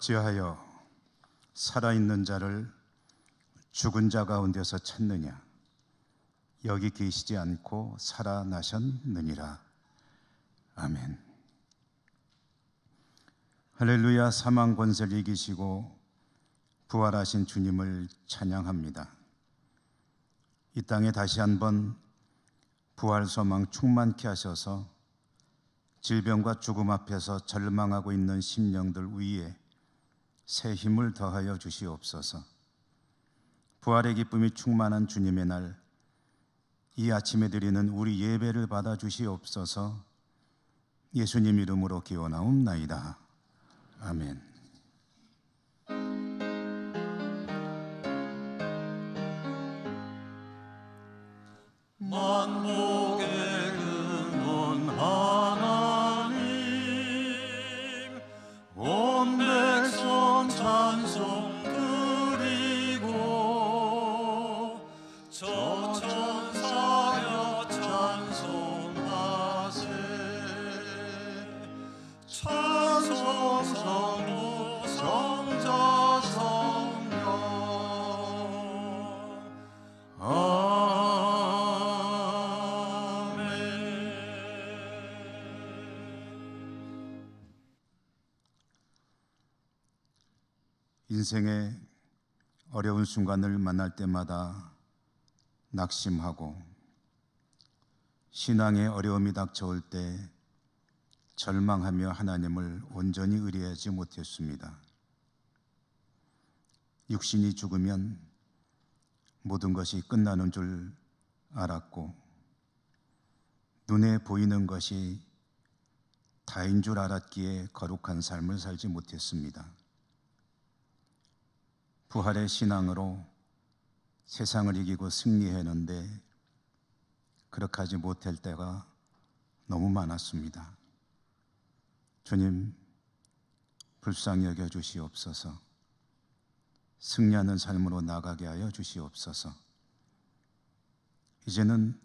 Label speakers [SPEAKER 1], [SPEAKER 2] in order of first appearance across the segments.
[SPEAKER 1] 어찌하여 살아있는 자를 죽은 자 가운데서 찾느냐? 여기 계시지 않고 살아나셨느니라. 아멘. 할렐루야. 사망 권세를 이기시고 부활하신 주님을 찬양합니다. 이 땅에 다시 한번 부활 소망 충만케 하셔서 질병과 죽음 앞에서 절망하고 있는 심령들 위에 새 힘을 더하여 주시옵소서. 부활의 기쁨이 충만한 주님의 날, 이 아침에 드리는 우리 예배를 받아 주시옵소서. 예수님 이름으로 기원하옵나이다. 아멘.
[SPEAKER 2] 만복의 근원 하나님, 온 백성 찬송 드리고 저 천사여 찬송하세. 찬송 성부 성자 성령
[SPEAKER 1] 인생의 어려운 순간을 만날 때마다 낙심하고 신앙의 어려움이 닥쳐올 때 절망하며 하나님을 온전히 의뢰하지 못했습니다. 육신이 죽으면 모든 것이 끝나는 줄 알았고 눈에 보이는 것이 다인 줄 알았기에 거룩한 삶을 살지 못했습니다. 부활의 신앙으로 세상을 이기고 승리했는데 그렇게 하지 못할 때가 너무 많았습니다. 주님, 불쌍히 여겨 주시옵소서. 승리하는 삶으로 나가게 하여 주시옵소서. 이제는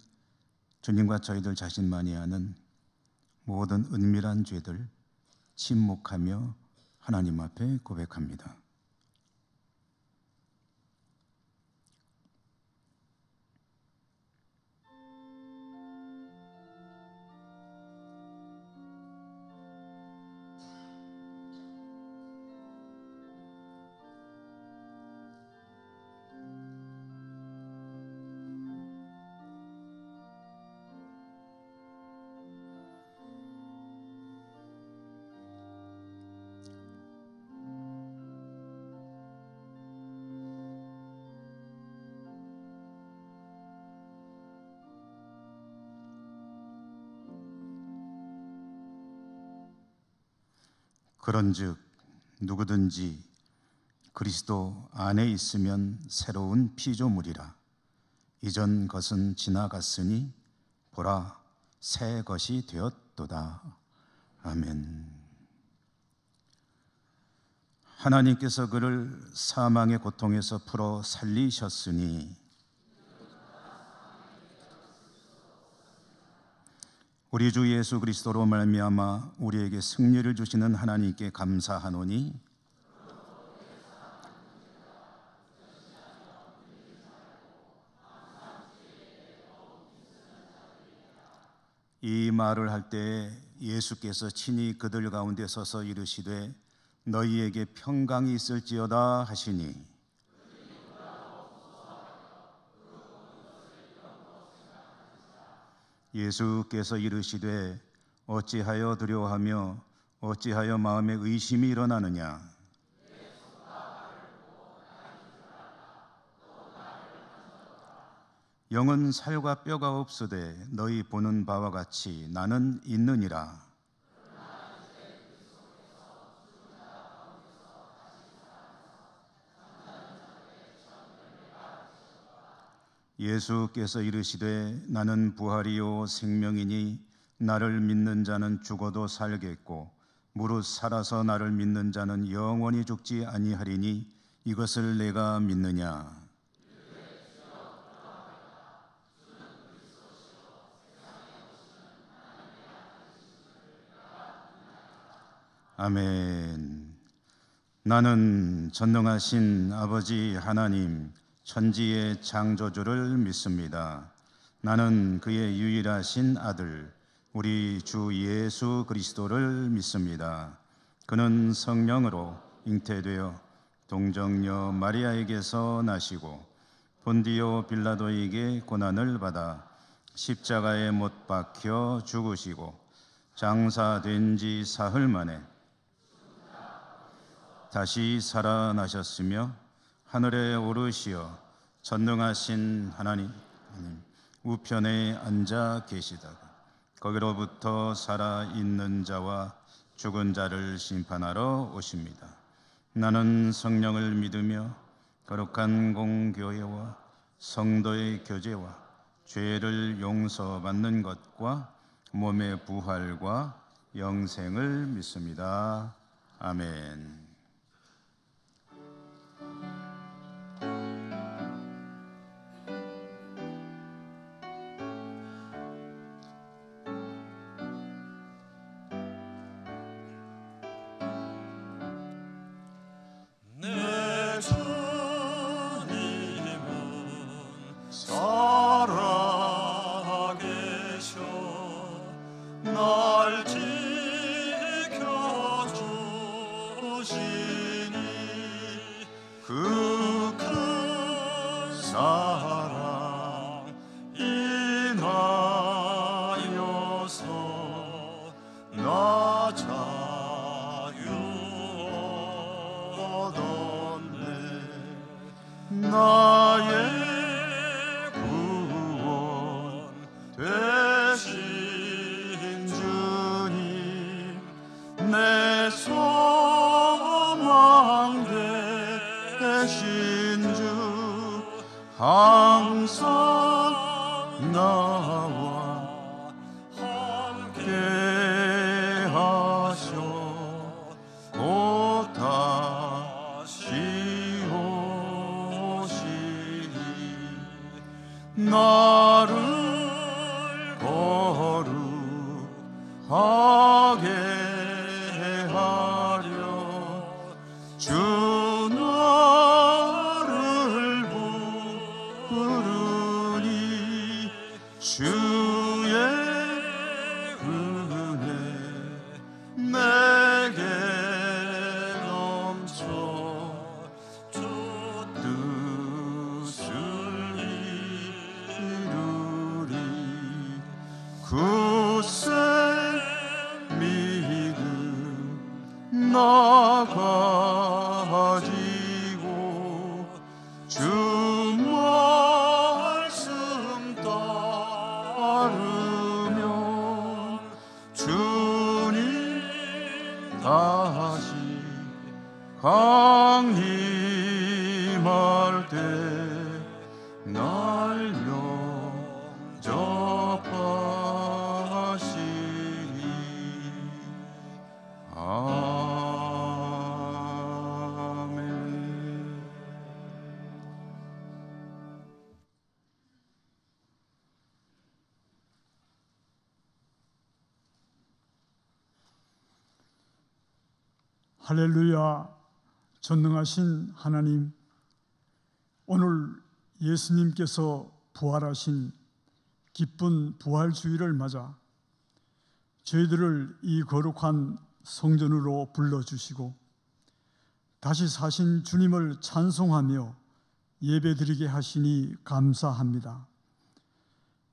[SPEAKER 1] 주님과 저희들 자신만이 아는 모든 은밀한 죄들 침묵하며 하나님 앞에 고백합니다. 그런즉 누구든지 그리스도 안에 있으면 새로운 피조물이라. 이전 것은 지나갔으니 보라 새 것이 되었도다. 아멘. 하나님께서 그를 사망의 고통에서 풀어 살리셨으니 우리 주 예수 그리스도로 말미암아 우리에게 승리를 주시는 하나님께 감사하노니 이 말을 할 때에 예수께서 친히 그들 가운데 서서 이르시되 너희에게 평강이 있을지어다 하시니 예수께서 이르시되 어찌하여 두려워하며 어찌하여 마음에 의심이 일어나느냐. 영은 살과 뼈가 없으되 너희 보는 바와 같이 나는 있느니라. 예수께서 이르시되 나는 부활이요 생명이니 나를 믿는 자는 죽어도 살겠고 무릇 살아서 나를 믿는 자는 영원히 죽지 아니하리니 이것을 내가 믿느냐. 아멘. 나는 전능하신 아버지 하나님 천지의 창조주를 믿습니다. 나는 그의 유일하신 아들 우리 주 예수 그리스도를 믿습니다. 그는 성령으로 잉태되어 동정녀 마리아에게서 나시고 본디오 빌라도에게 고난을 받아 십자가에 못 박혀 죽으시고 장사된 지 사흘 만에 다시 살아나셨으며 하늘에 오르시어 전능하신 하나님 우편에 앉아 계시다가 거기로부터 살아있는 자와 죽은 자를 심판하러 오십니다. 나는 성령을 믿으며 거룩한 공교회와 성도의 교제와 죄를 용서받는 것과 몸의 부활과 영생을 믿습니다. 아멘.
[SPEAKER 2] 내 주님은 살아계셔 날 지켜주시니 그 큰 사랑 인하여서 나 자유 얻었네. 나의 구원 되신 주님 내 소망 되신 주 항상 나와 함께 하셔 곧 다시 오시리. 나를 거룩하게 하려 주 나를 부르니 주의 은혜 내게 넘쳐 뜻을 이루리. 굳세 믿음 나가지고 주 말씀 따르면 주님 다시 강림할 때 날 영접하시리. 아멘.
[SPEAKER 3] 할렐루야. 전능하신 하나님, 오늘 예수님께서 부활하신 기쁜 부활주의를 맞아 저희들을 이 거룩한 성전으로 불러주시고 다시 사신 주님을 찬송하며 예배드리게 하시니 감사합니다.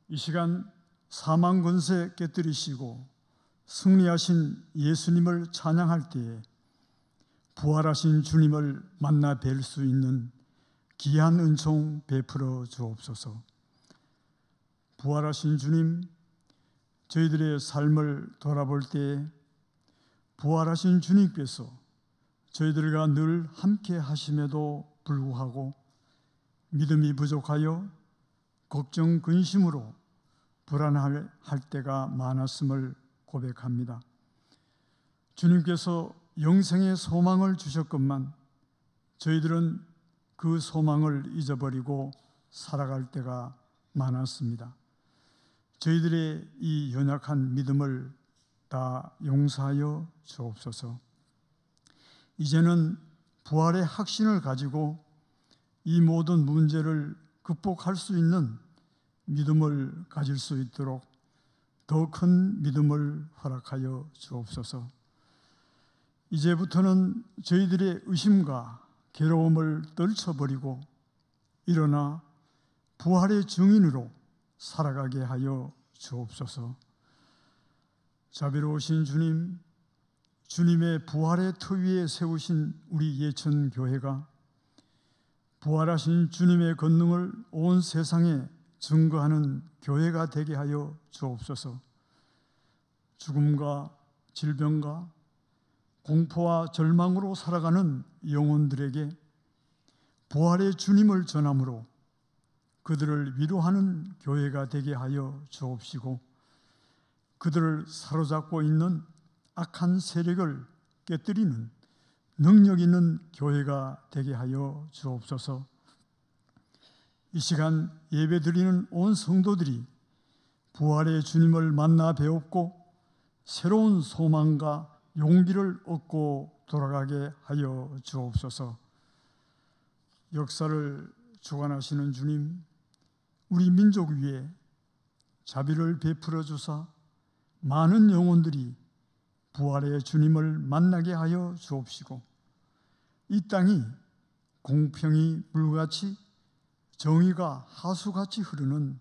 [SPEAKER 3] 이 시간 사망 권세 깨뜨리시고 승리하신 예수님을 찬양할 때에 부활하신 주님을 만나 뵐 수 있는 귀한 은총 베풀어 주옵소서. 부활하신 주님, 저희들의 삶을 돌아볼 때 부활하신 주님께서 저희들과 늘 함께 하심에도 불구하고 믿음이 부족하여 걱정 근심으로 불안할 때가 많았음을 고백합니다. 주님께서 영생의 소망을 주셨건만 저희들은 그 소망을 잊어버리고 살아갈 때가 많았습니다. 저희들의 이 연약한 믿음을 다 용서하여 주옵소서. 이제는 부활의 확신을 가지고 이 모든 문제를 극복할 수 있는 믿음을 가질 수 있도록 더 큰 믿음을 허락하여 주옵소서. 이제부터는 저희들의 의심과 괴로움을 떨쳐버리고 일어나 부활의 증인으로 살아가게 하여 주옵소서. 자비로우신 주님, 주님의 부활의 터 위에 세우신 우리 예천교회가 부활하신 주님의 권능을 온 세상에 증거하는 교회가 되게 하여 주옵소서. 죽음과 질병과 공포와 절망으로 살아가는 영혼들에게 부활의 주님을 전함으로 그들을 위로하는 교회가 되게 하여 주옵시고, 그들을 사로잡고 있는 악한 세력을 깨뜨리는 능력 있는 교회가 되게 하여 주옵소서. 이 시간 예배드리는 온 성도들이 부활의 주님을 만나 배웠고 새로운 소망과 용기를 얻고 돌아가게 하여 주옵소서. 역사를 주관하시는 주님, 우리 민족 위에 자비를 베풀어 주사 많은 영혼들이 부활의 주님을 만나게 하여 주옵시고, 이 땅이 공평이 물같이 정의가 하수같이 흐르는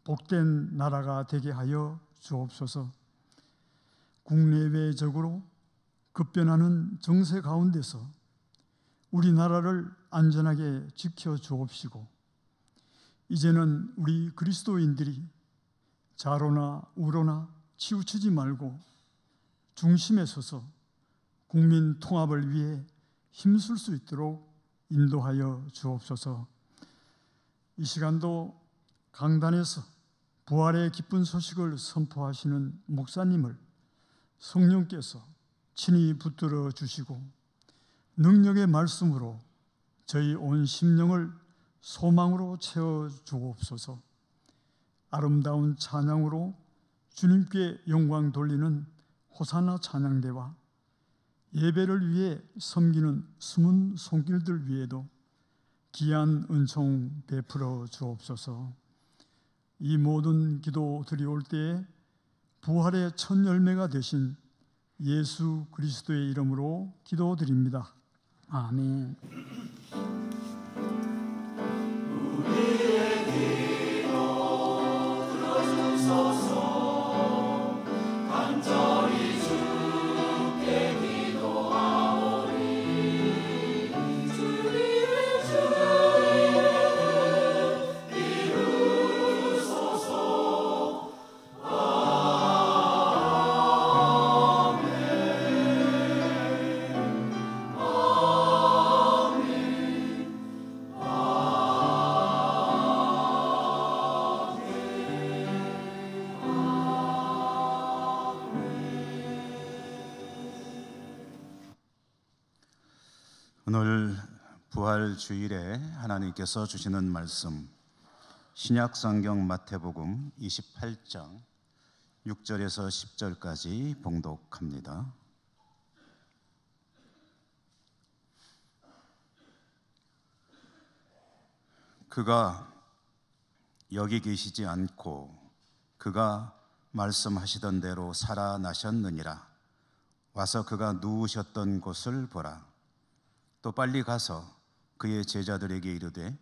[SPEAKER 3] 복된 나라가 되게 하여 주옵소서. 국내외적으로 급변하는 정세 가운데서 우리나라를 안전하게 지켜 주옵시고, 이제는 우리 그리스도인들이 좌로나 우로나 치우치지 말고 중심에 서서 국민 통합을 위해 힘쓸 수 있도록 인도하여 주옵소서. 이 시간도 강단에서 부활의 기쁜 소식을 선포하시는 목사님을 성령께서 친히 붙들어 주시고 능력의 말씀으로 저희 온 심령을 소망으로 채워 주옵소서. 아름다운 찬양으로 주님께 영광 돌리는 호사나 찬양대와 예배를 위해 섬기는 숨은 손길들 위에도 귀한 은총 베풀어 주옵소서. 이 모든 기도 드리올 때에 부활의 첫 열매가 되신 예수 그리스도의 이름으로 기도드립니다. 아멘.
[SPEAKER 1] 오늘 부활 주일에 하나님께서 주시는 말씀, 신약성경 마태복음 28장 6절에서 10절까지 봉독합니다. 그가 여기 계시지 않고 그가 말씀하시던 대로 살아나셨느니라. 와서 그가 누우셨던 곳을 보라. 또 빨리 가서 그의 제자들에게 이르되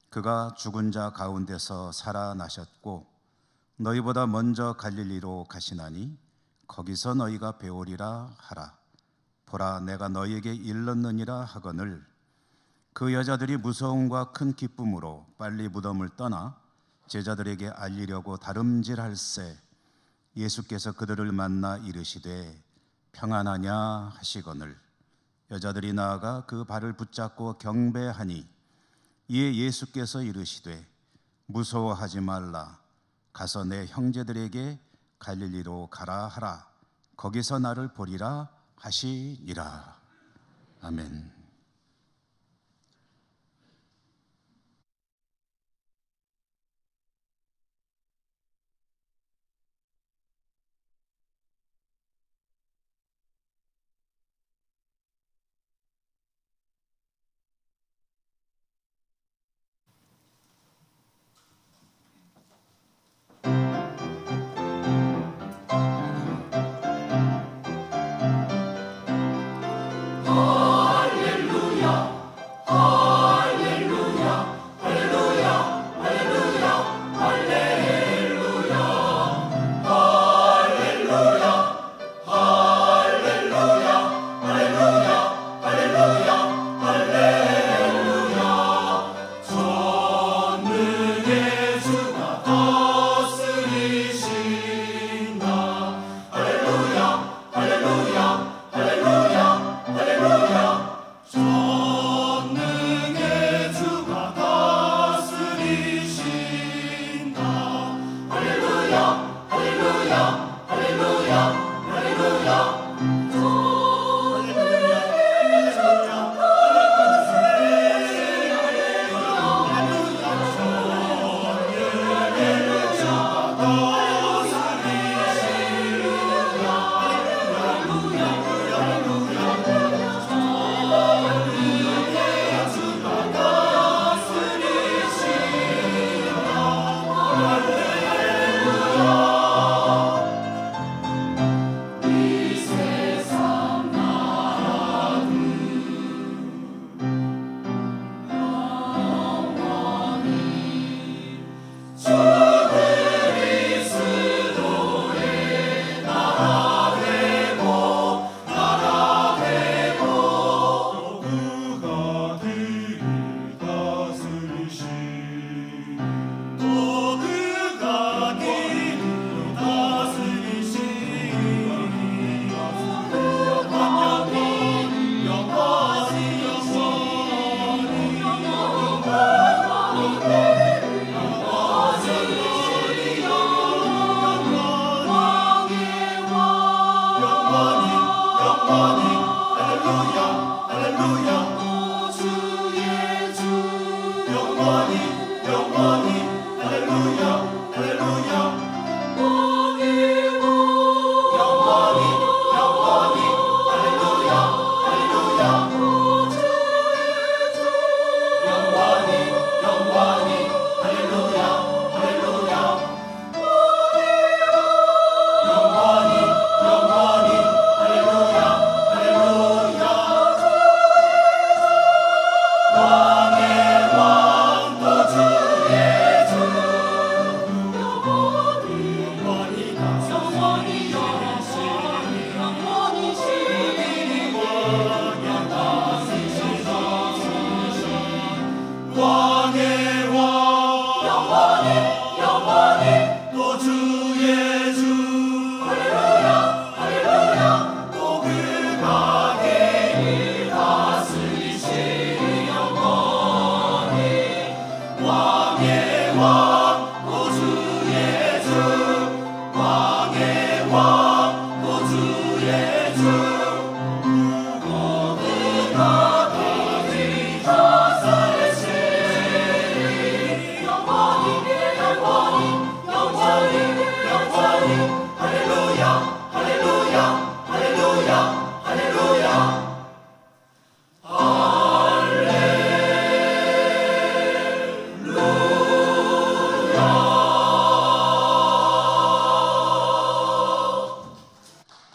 [SPEAKER 1] 그가 죽은 자 가운데서 살아나셨고 너희보다 먼저 갈릴리로 가시나니 거기서 너희가 배우리라 하라. 보라, 내가 너희에게 일렀느니라 하거늘. 그 여자들이 무서움과 큰 기쁨으로 빨리 무덤을 떠나 제자들에게 알리려고 다름질할새 예수께서 그들을 만나 이르시되 평안하냐 하시거늘. 여자들이 나아가 그 발을 붙잡고 경배하니 이에 예수께서 이르시되 무서워하지 말라. 가서 내 형제들에게 갈릴리로 가라 하라. 거기서 나를 보리라 하시니라. 아멘.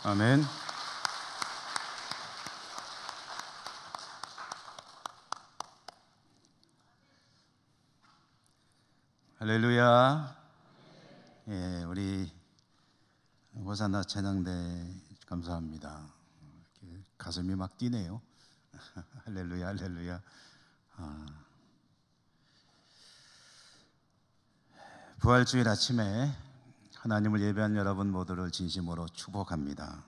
[SPEAKER 1] 아멘. 할렐루야. 예, 우리 호산나 찬양대 감사합니다. 가슴이 막 뛰네요. 할렐루야, 할렐루야. 부활주일 아침에 하나님을 예배한 여러분 모두를 진심으로 축복합니다.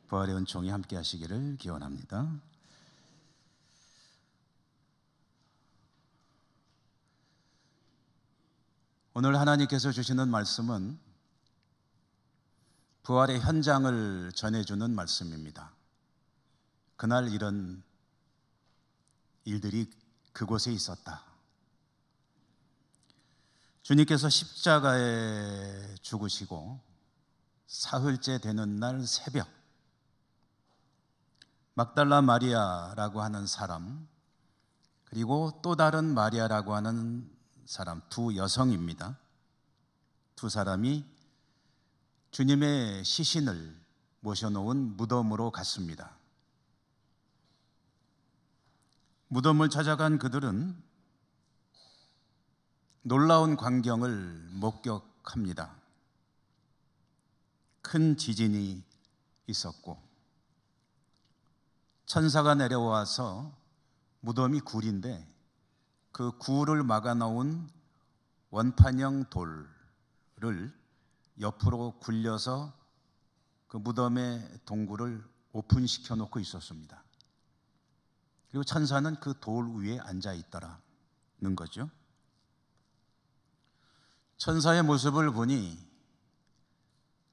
[SPEAKER 1] 부활의 은총이 함께 하시기를 기원합니다. 오늘 하나님께서 주시는 말씀은 부활의 현장을 전해주는 말씀입니다. 그날 이런 일들이 그곳에 있었다. 주님께서 십자가에 죽으시고 사흘째 되는 날 새벽, 막달라 마리아라고 하는 사람, 그리고 또 다른 마리아라고 하는 사람, 두 여성입니다. 두 사람이 주님의 시신을 모셔놓은 무덤으로 갔습니다. 무덤을 찾아간 그들은 놀라운 광경을 목격합니다. 큰 지진이 있었고 천사가 내려와서 무덤이 굴인데 그 굴을 막아놓은 원판형 돌을 옆으로 굴려서 그 무덤의 동굴을 오픈시켜 놓고 있었습니다. 그리고 천사는 그 돌 위에 앉아 있더라는 거죠. 천사의 모습을 보니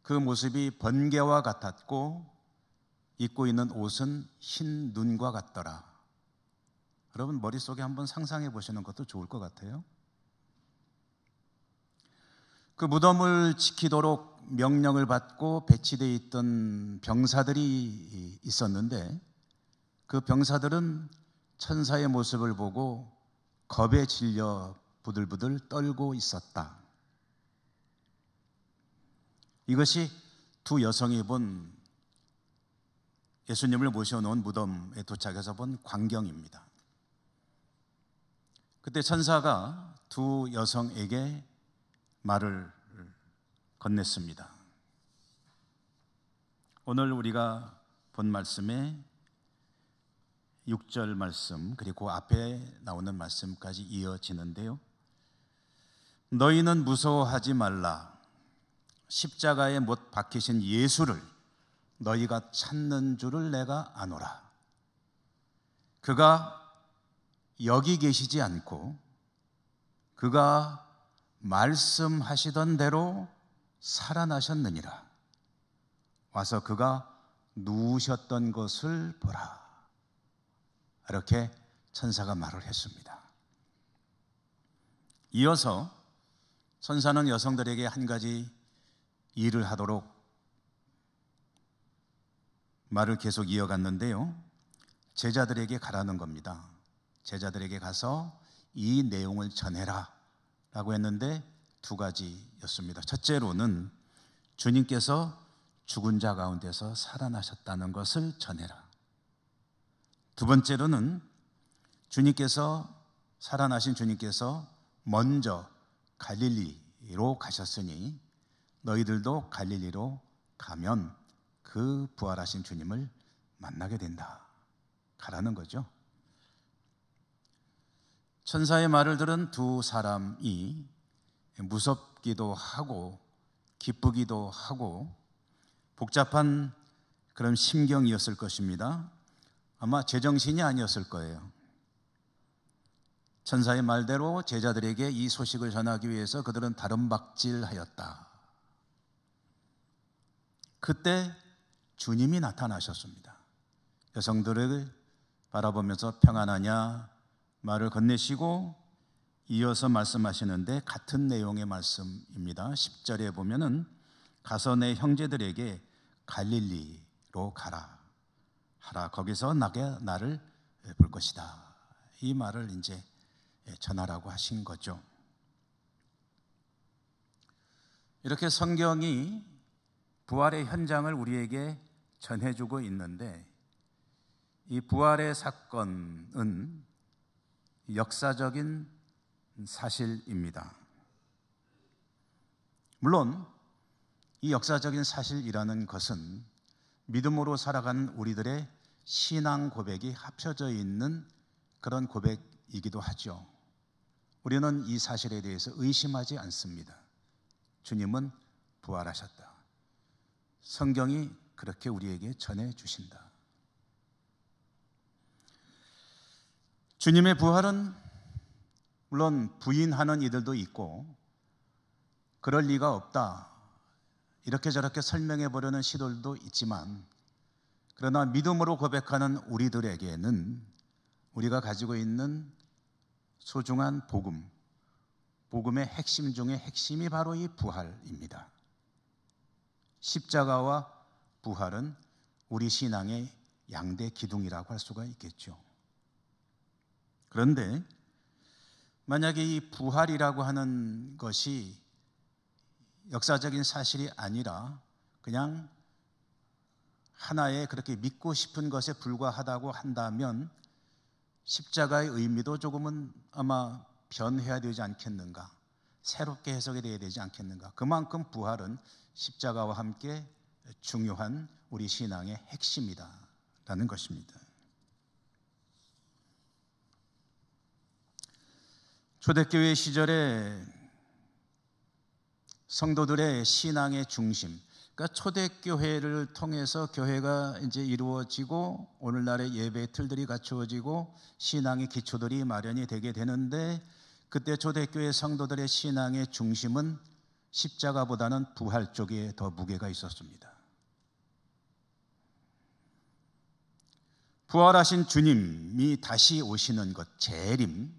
[SPEAKER 1] 그 모습이 번개와 같았고 입고 있는 옷은 흰 눈과 같더라. 여러분 머릿속에 한번 상상해 보시는 것도 좋을 것 같아요. 그 무덤을 지키도록 명령을 받고 배치되어 있던 병사들이 있었는데 그 병사들은 천사의 모습을 보고 겁에 질려 부들부들 떨고 있었다. 이것이 두 여성이 본 예수님을 모셔놓은 무덤에 도착해서 본 광경입니다. 그때 천사가 두 여성에게 말을 건넸습니다. 오늘 우리가 본 말씀의 6절 말씀 그리고 앞에 나오는 말씀까지 이어지는데요. 너희는 무서워하지 말라. 십자가에 못 박히신 예수를 너희가 찾는 줄을 내가 아노라. 그가 여기 계시지 않고 그가 말씀하시던 대로 살아나셨느니라. 와서 그가 누우셨던 것을 보라. 이렇게 천사가 말을 했습니다. 이어서 천사는 여성들에게 한 가지 일을 하도록 말을 계속 이어갔는데요. 제자들에게 가라는 겁니다. 제자들에게 가서 이 내용을 전해라 라고 했는데 두 가지였습니다. 첫째로는 주님께서 죽은 자 가운데서 살아나셨다는 것을 전해라. 두 번째로는 살아나신 주님께서 먼저 갈릴리로 가셨으니 너희들도 갈릴리로 가면 그 부활하신 주님을 만나게 된다. 가라는 거죠. 천사의 말을 들은 두 사람이 무섭기도 하고 기쁘기도 하고 복잡한 그런 심경이었을 것입니다. 아마 제정신이 아니었을 거예요. 천사의 말대로 제자들에게 이 소식을 전하기 위해서 그들은 다름박질하였다. 그때 주님이 나타나셨습니다. 여성들을 바라보면서 평안하냐 말을 건네시고 이어서 말씀하시는데 같은 내용의 말씀입니다. 10절에 보면은 가서 내 형제들에게 갈릴리로 가라 하라. 거기서 나를 볼 것이다. 이 말을 이제 전하라고 하신 거죠. 이렇게 성경이 부활의 현장을 우리에게 전해주고 있는데 이 부활의 사건은 역사적인 사실입니다. 물론 이 역사적인 사실이라는 것은 믿음으로 살아가는 우리들의 신앙 고백이 합쳐져 있는 그런 고백이기도 하죠. 우리는 이 사실에 대해서 의심하지 않습니다. 주님은 부활하셨다. 성경이 그렇게 우리에게 전해주신다. 주님의 부활은 물론 부인하는 이들도 있고 그럴 리가 없다 이렇게 저렇게 설명해 보려는 시도들도 있지만 그러나 믿음으로 고백하는 우리들에게는 우리가 가지고 있는 소중한 복음의 핵심 중에 핵심이 바로 이 부활입니다. 십자가와 부활은 우리 신앙의 양대 기둥이라고 할 수가 있겠죠. 그런데 만약에 이 부활이라고 하는 것이 역사적인 사실이 아니라 그냥 하나의 그렇게 믿고 싶은 것에 불과하다고 한다면 십자가의 의미도 조금은 아마 변해야 되지 않겠는가, 새롭게 해석이 되어야 되지 않겠는가. 그만큼 부활은 십자가와 함께 중요한 우리 신앙의 핵심이다라는 것입니다. 초대교회 시절에 성도들의 신앙의 중심, 그러니까 초대교회를 통해서 교회가 이제 이루어지고 오늘날의 예배 틀들이 갖추어지고 신앙의 기초들이 마련이 되게 되는데 그때 초대교회 성도들의 신앙의 중심은 십자가보다는 부활 쪽에 더 무게가 있었습니다. 부활하신 주님이 다시 오시는 것, 재림,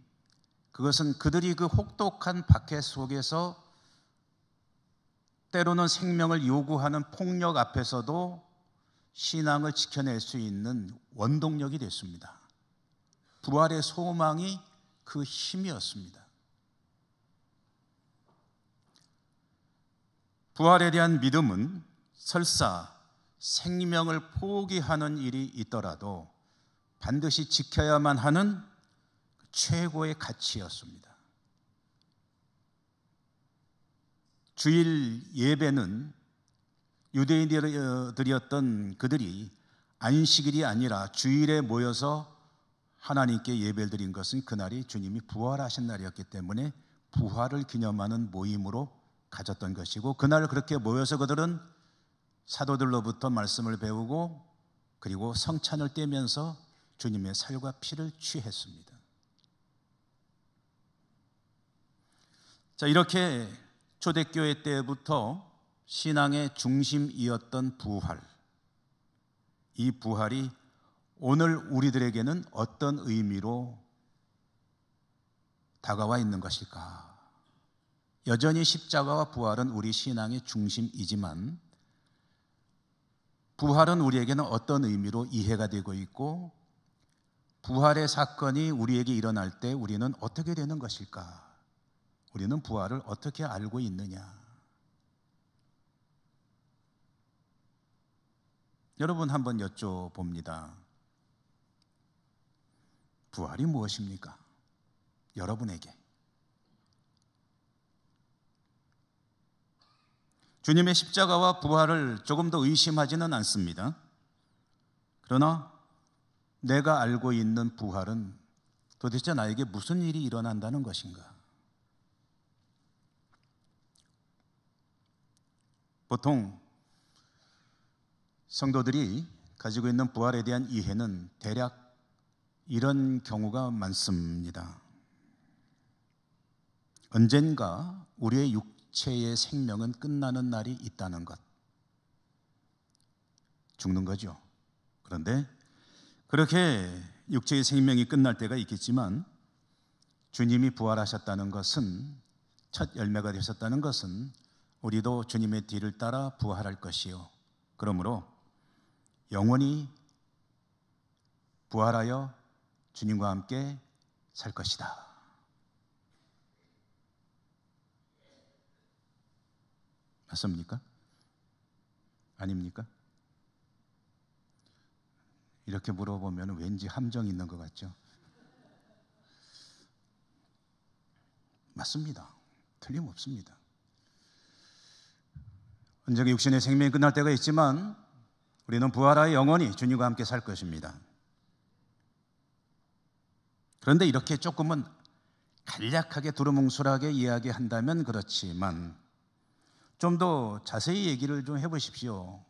[SPEAKER 1] 그것은 그들이 그 혹독한 박해 속에서 때로는 생명을 요구하는 폭력 앞에서도 신앙을 지켜낼 수 있는 원동력이 됐습니다. 부활의 소망이 그 힘이었습니다. 부활에 대한 믿음은 설사 생명을 포기하는 일이 있더라도 반드시 지켜야만 하는 최고의 가치였습니다. 주일 예배는 유대인들이었던 그들이 안식일이 아니라 주일에 모여서 하나님께 예배를 드린 것은 그날이 주님이 부활하신 날이었기 때문에 부활을 기념하는 모임으로 가졌던 것이고 그날 그렇게 모여서 그들은 사도들로부터 말씀을 배우고 그리고 성찬을 떼면서 주님의 살과 피를 취했습니다. 자, 이렇게 초대교회 때부터 신앙의 중심이었던 부활, 이 부활이 오늘 우리들에게는 어떤 의미로 다가와 있는 것일까 여전히 십자가와 부활은 우리 신앙의 중심이지만 부활은 우리에게는 어떤 의미로 이해가 되고 있고 부활의 사건이 우리에게 일어날 때 우리는 어떻게 되는 것일까? 우리는 부활을 어떻게 알고 있느냐? 여러분 한번 여쭤봅니다. 부활이 무엇입니까? 여러분에게. 주님의 십자가와 부활을 조금 더 의심하지는 않습니다. 그러나 내가 알고 있는 부활은 도대체 나에게 무슨 일이 일어난다는 것인가? 보통 성도들이 가지고 있는 부활에 대한 이해는 대략 이런 경우가 많습니다. 언젠가 우리의 육체의 생명은 끝나는 날이 있다는 것. 죽는 거죠. 그런데 그렇게 육체의 생명이 끝날 때가 있겠지만 주님이 부활하셨다는 것은, 첫 열매가 되셨다는 것은 우리도 주님의 뒤를 따라 부활할 것이요, 그러므로 영원히 부활하여 주님과 함께 살 것이다. 맞습니까? 아닙니까? 이렇게 물어보면 왠지 함정이 있는 것 같죠? 맞습니다. 틀림없습니다. 언젠가 육신의 생명이 끝날 때가 있지만 우리는 부활하여 영원히 주님과 함께 살 것입니다. 그런데 이렇게 조금은 간략하게 두루뭉술하게 이야기한다면 그렇지만 좀 더 자세히 얘기를 좀 해보십시오.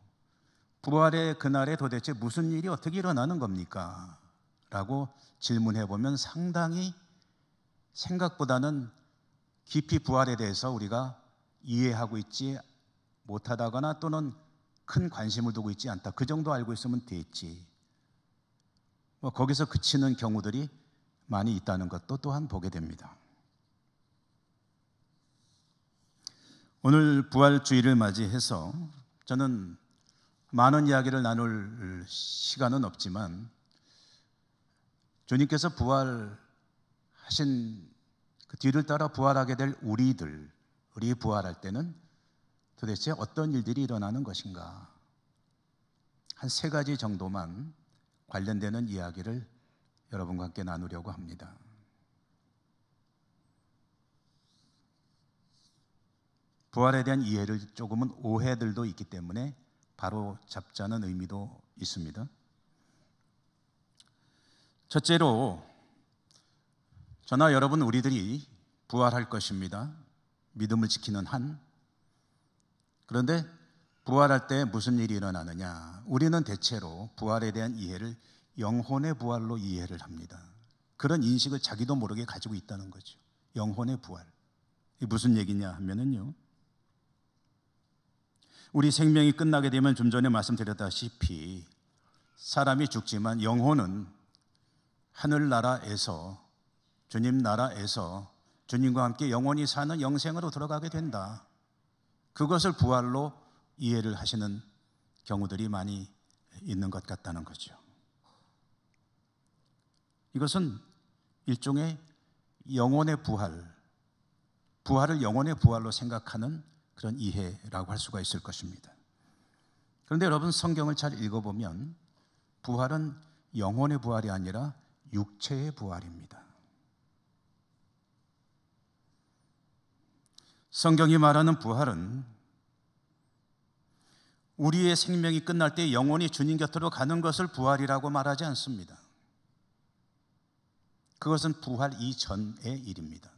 [SPEAKER 1] 부활의 그날에 도대체 무슨 일이 어떻게 일어나는 겁니까? 라고 질문해보면 상당히 생각보다는 깊이 부활에 대해서 우리가 이해하고 있지 못하다거나 또는 큰 관심을 두고 있지 않다. 그 정도 알고 있으면 됐지. 거기서 그치는 경우들이 많이 있다는 것도 또한 보게 됩니다. 오늘 부활주의를 맞이해서 저는 많은 이야기를 나눌 시간은 없지만 주님께서 부활하신 그 뒤를 따라 부활하게 될 우리 부활할 때는 도대체 어떤 일들이 일어나는 것인가? 한 3가지 정도만 관련되는 이야기를 여러분과 함께 나누려고 합니다. 부활에 대한 이해를 조금은 오해들도 있기 때문에 바로 잡자는 의미도 있습니다. 첫째로 저나 여러분 우리들이 부활할 것입니다. 믿음을 지키는 한. 그런데 부활할 때 무슨 일이 일어나느냐? 우리는 대체로 부활에 대한 이해를 영혼의 부활로 이해를 합니다. 그런 인식을 자기도 모르게 가지고 있다는 거죠. 영혼의 부활. 이게 무슨 얘기냐 하면은요, 우리 생명이 끝나게 되면 좀 전에 말씀드렸다시피 사람이 죽지만 영혼은 하늘나라에서, 주님 나라에서 주님과 함께 영원히 사는 영생으로 들어가게 된다. 그것을 부활로 이해를 하시는 경우들이 많이 있는 것 같다는 거죠. 이것은 일종의 영혼의 부활을 영혼의 부활로 생각하는 그런 이해라고 할 수가 있을 것입니다. 그런데 여러분 성경을 잘 읽어보면 부활은 영혼의 부활이 아니라 육체의 부활입니다. 성경이 말하는 부활은 우리의 생명이 끝날 때 영혼이 주님 곁으로 가는 것을 부활이라고 말하지 않습니다. 그것은 부활 이전의 일입니다.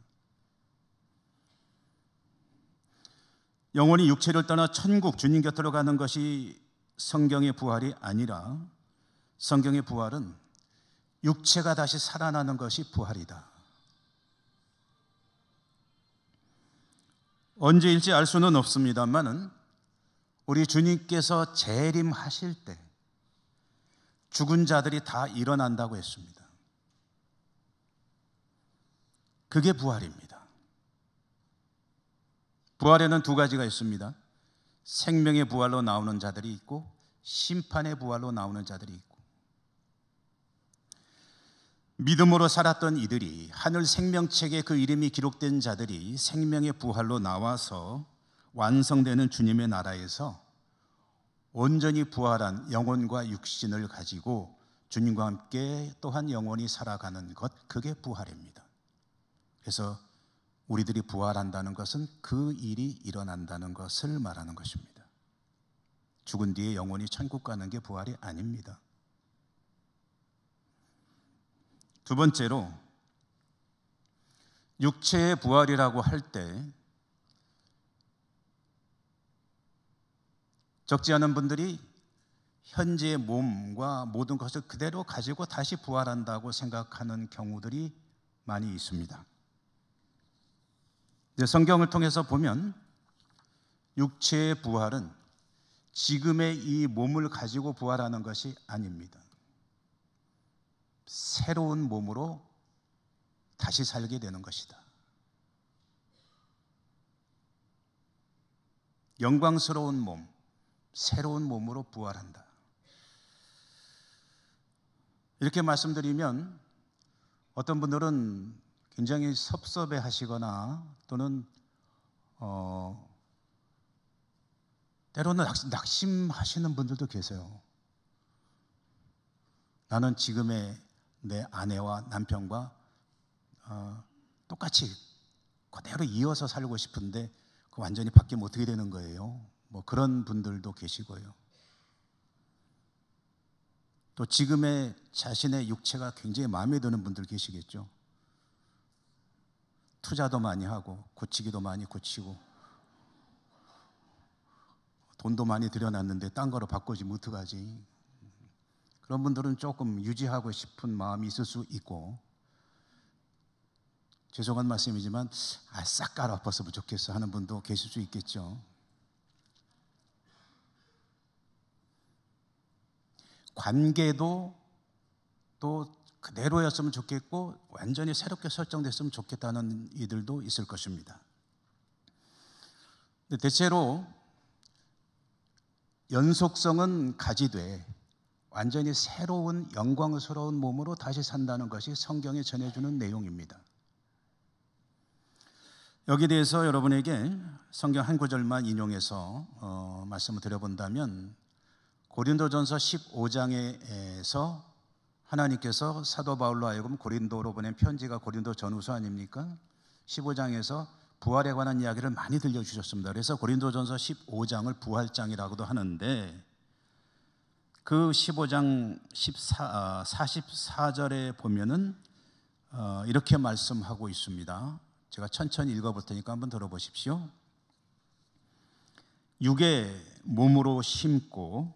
[SPEAKER 1] 영혼이 육체를 떠나 천국 주님 곁으로 가는 것이 성경의 부활이 아니라 성경의 부활은 육체가 다시 살아나는 것이 부활이다. 언제일지 알 수는 없습니다만은 우리 주님께서 재림하실 때 죽은 자들이 다 일어난다고 했습니다. 그게 부활입니다. 부활에는 두 가지가 있습니다. 생명의 부활로 나오는 자들이 있고 심판의 부활로 나오는 자들이 있고, 믿음으로 살았던 이들이, 하늘 생명책에 그 이름이 기록된 자들이 생명의 부활로 나와서 완성되는 주님의 나라에서 온전히 부활한 영혼과 육신을 가지고 주님과 함께 또한 영원히 살아가는 것, 그게 부활입니다. 그래서 우리들이 부활한다는 것은 그 일이 일어난다는 것을 말하는 것입니다. 죽은 뒤에 영원히 천국 가는 게 부활이 아닙니다. 두 번째로, 육체의 부활이라고 할 때 적지 않은 분들이 현재의 몸과 모든 것을 그대로 가지고 다시 부활한다고 생각하는 경우들이 많이 있습니다. 성경을 통해서 보면 육체의 부활은 지금의 이 몸을 가지고 부활하는 것이 아닙니다. 새로운 몸으로 다시 살게 되는 것이다. 영광스러운 몸, 새로운 몸으로 부활한다. 이렇게 말씀드리면 어떤 분들은 굉장히 섭섭해 하시거나 또는 때로는 낙심하시는 분들도 계세요. 나는 지금의 내 아내와 남편과 똑같이 그대로 이어서 살고 싶은데 그 완전히 바뀌면 어떻게 되는 거예요? 뭐 그런 분들도 계시고요. 또 지금의 자신의 육체가 굉장히 마음에 드는 분들 계시겠죠. 투자도 많이 하고 고치기도 많이 고치고 돈도 많이 들여놨는데 딴 거로 바꾸지 어떡하지? 그런 분들은 조금 유지하고 싶은 마음이 있을 수 있고, 죄송한 말씀이지만 싹 갈아엎었으면 좋겠어 하는 분도 계실 수 있겠죠. 관계도 또 그대로였으면 좋겠고 완전히 새롭게 설정됐으면 좋겠다는 이들도 있을 것입니다. 근데 대체로 연속성은 가지되 완전히 새로운 영광스러운 몸으로 다시 산다는 것이 성경이 전해주는 내용입니다. 여기에 대해서 여러분에게 성경 한 구절만 인용해서 말씀을 드려본다면, 고린도전서 15장에서 하나님께서 사도 바울로 하여금 고린도로 보낸 편지가 고린도 전후서 아닙니까? 15장에서 부활에 관한 이야기를 많이 들려주셨습니다. 그래서 고린도전서 15장을 부활장이라고도 하는데, 그 15장 44절에 보면은 이렇게 말씀하고 있습니다. 제가 천천히 읽어볼 테니까 한번 들어보십시오. 육의 몸으로 심고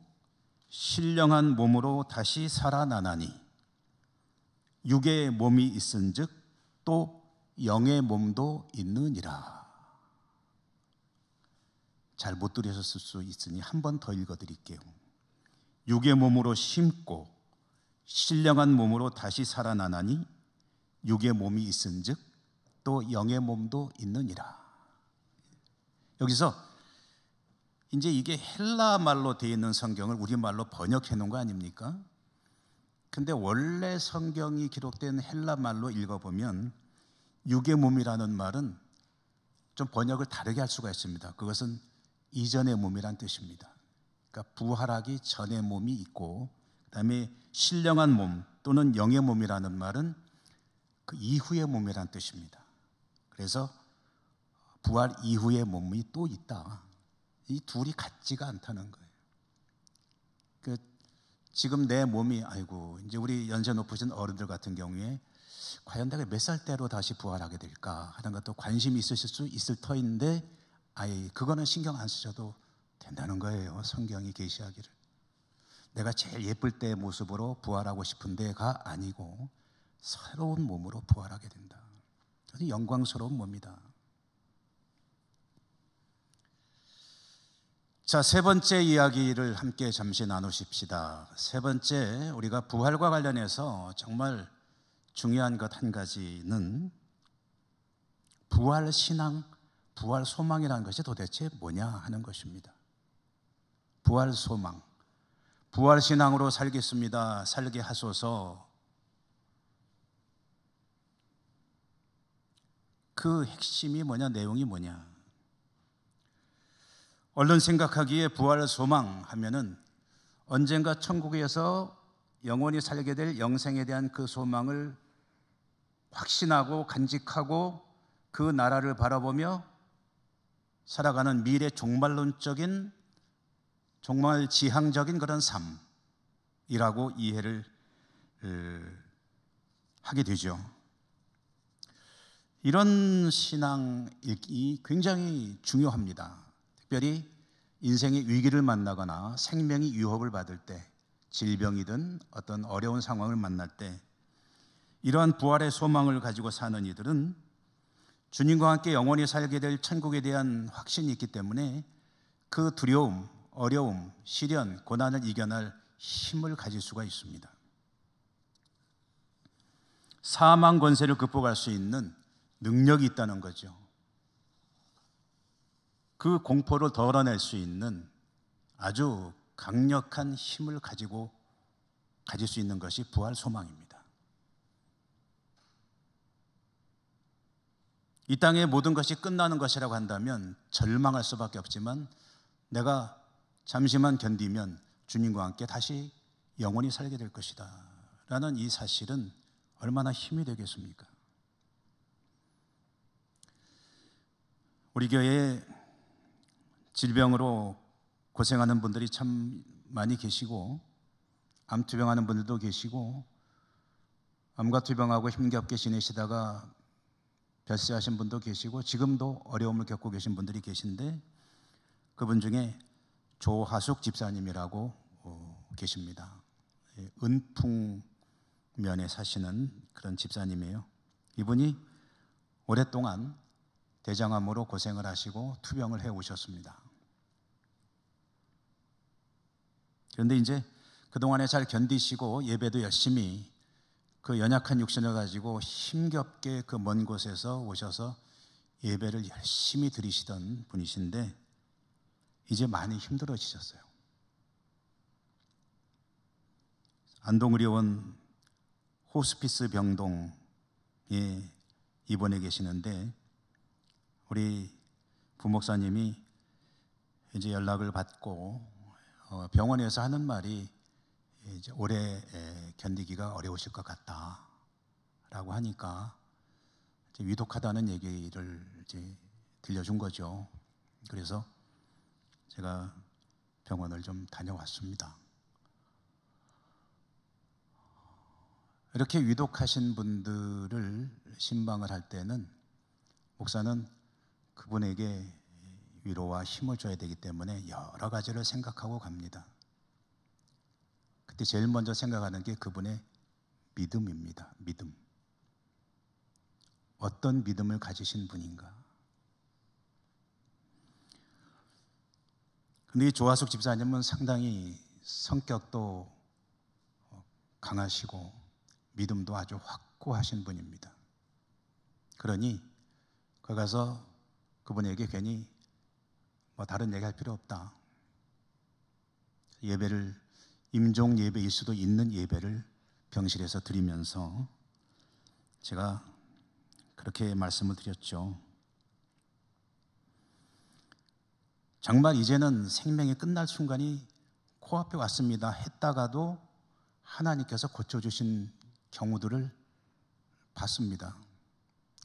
[SPEAKER 1] 신령한 몸으로 다시 살아나나니 육의 몸이 있은즉 또 영의 몸도 있느니라. 잘 못 들으셨을 수 있으니 한 번 더 읽어드릴게요. 육의 몸으로 심고 신령한 몸으로 다시 살아나나니 육의 몸이 있은즉 또 영의 몸도 있느니라. 여기서 이제 이게 헬라 말로 되어 있는 성경을 우리말로 번역해 놓은 거 아닙니까? 근데 원래 성경이 기록된 헬라 말로 읽어보면 육의 몸이라는 말은 좀 번역을 다르게 할 수가 있습니다. 그것은 이전의 몸이란 뜻입니다. 그러니까 부활하기 전의 몸이 있고, 그다음에 신령한 몸 또는 영의 몸이라는 말은 그 이후의 몸이란 뜻입니다. 그래서 부활 이후의 몸이 또 있다. 이 둘이 같지가 않다는 거예요. 지금 내 몸이, 아이고 이제 우리 연세 높으신 어른들 같은 경우에 과연 내가 몇 살 때로 다시 부활하게 될까 하는 것도 관심이 있으실 수 있을 터인데, 아예 그거는 신경 안 쓰셔도 된다는 거예요. 성경이 계시하기를 내가 제일 예쁠 때의 모습으로 부활하고 싶은데가 아니고 새로운 몸으로 부활하게 된다. 영광스러운 몸이다. 자, 세 번째 이야기를 함께 잠시 나누십시다. 세 번째, 우리가 부활과 관련해서 정말 중요한 것 한 가지는 부활 신앙 부활 소망이라는 것이 도대체 뭐냐 하는 것입니다. 부활 소망. 부활 신앙으로 살겠습니다. 살게 하소서. 그 핵심이 뭐냐, 내용이 뭐냐. 얼른 생각하기에 부활 소망 하면은 언젠가 천국에서 영원히 살게 될 영생에 대한 그 소망을 확신하고 간직하고 그 나라를 바라보며 살아가는 미래 종말론적인, 정말 지향적인 그런 삶이라고 이해를 하게 되죠. 이런 신앙이 굉장히 중요합니다. 특별히 인생의 위기를 만나거나 생명이 위협을 받을 때, 질병이든 어떤 어려운 상황을 만날 때 이러한 부활의 소망을 가지고 사는 이들은 주님과 함께 영원히 살게 될 천국에 대한 확신이 있기 때문에 그 두려움, 어려움, 시련, 고난을 이겨낼 힘을 가질 수가 있습니다. 사망 권세를 극복할 수 있는 능력이 있다는 거죠. 그 공포를 덜어낼 수 있는 아주 강력한 힘을 가질 수 있는 것이 부활 소망입니다. 이 땅의 모든 것이 끝나는 것이라고 한다면 절망할 수밖에 없지만 내가 잠시만 견디면 주님과 함께 다시 영원히 살게 될 것이다 라는 이 사실은 얼마나 힘이 되겠습니까? 우리 교회에 질병으로 고생하는 분들이 참 많이 계시고, 암투병하는 분들도 계시고, 암과 투병하고 힘겹게 지내시다가 별세하신 분도 계시고, 지금도 어려움을 겪고 계신 분들이 계신데, 그분 중에 조하숙 집사님이라고 계십니다. 은풍면에 사시는 그런 집사님이에요. 이분이 오랫동안 대장암으로 고생을 하시고 투병을 해 오셨습니다. 그런데 이제 그동안에 잘 견디시고 예배도 열심히 그 연약한 육신을 가지고 힘겹게 그 먼 곳에서 오셔서 예배를 열심히 드리시던 분이신데 이제 많이 힘들어지셨어요. 안동의료원 호스피스 병동에 입원해 계시는데 우리 부목사님이 이제 연락을 받고 병원에서 하는 말이 이제 오래 견디기가 어려우실 것 같다라고 하니까 이제 위독하다는 얘기를 이제 들려준 거죠. 그래서 제가 병원을 좀 다녀왔습니다. 이렇게 위독하신 분들을 신방을 할 때는 목사는 그분에게 위로와 힘을 줘야 되기 때문에 여러 가지를 생각하고 갑니다. 그때 제일 먼저 생각하는 게 그분의 믿음입니다. 믿음. 어떤 믿음을 가지신 분인가. 근데 이 조하숙 집사님은 상당히 성격도 강하시고 믿음도 아주 확고하신 분입니다. 그러니 거기 가서 그분에게 괜히 뭐 다른 얘기할 필요 없다. 예배를 임종 예배일 수도 있는 예배를 병실에서 드리면서 제가 그렇게 말씀을 드렸죠. 정말 이제는 생명이 끝날 순간이 코앞에 왔습니다 했다가도 하나님께서 고쳐주신 경우들을 봤습니다.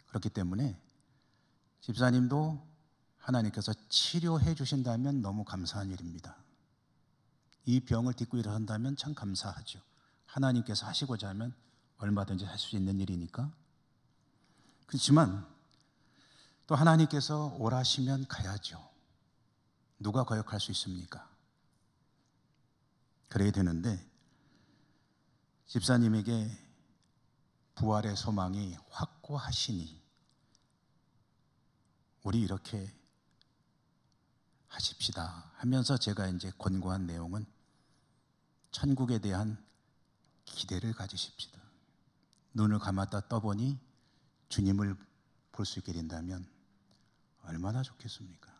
[SPEAKER 1] 그렇기 때문에 집사님도 하나님께서 치료해 주신다면 너무 감사한 일입니다. 이 병을 딛고 일어선다면 참 감사하죠. 하나님께서 하시고자 하면 얼마든지 할 수 있는 일이니까. 그렇지만 또 하나님께서 오라시면 가야죠. 누가 거역할 수 있습니까? 그래야 되는데 집사님에게 부활의 소망이 확고하시니 우리 이렇게 하십시다 하면서 제가 이제 권고한 내용은 천국에 대한 기대를 가지십시다. 눈을 감았다 떠보니 주님을 볼 수 있게 된다면 얼마나 좋겠습니까?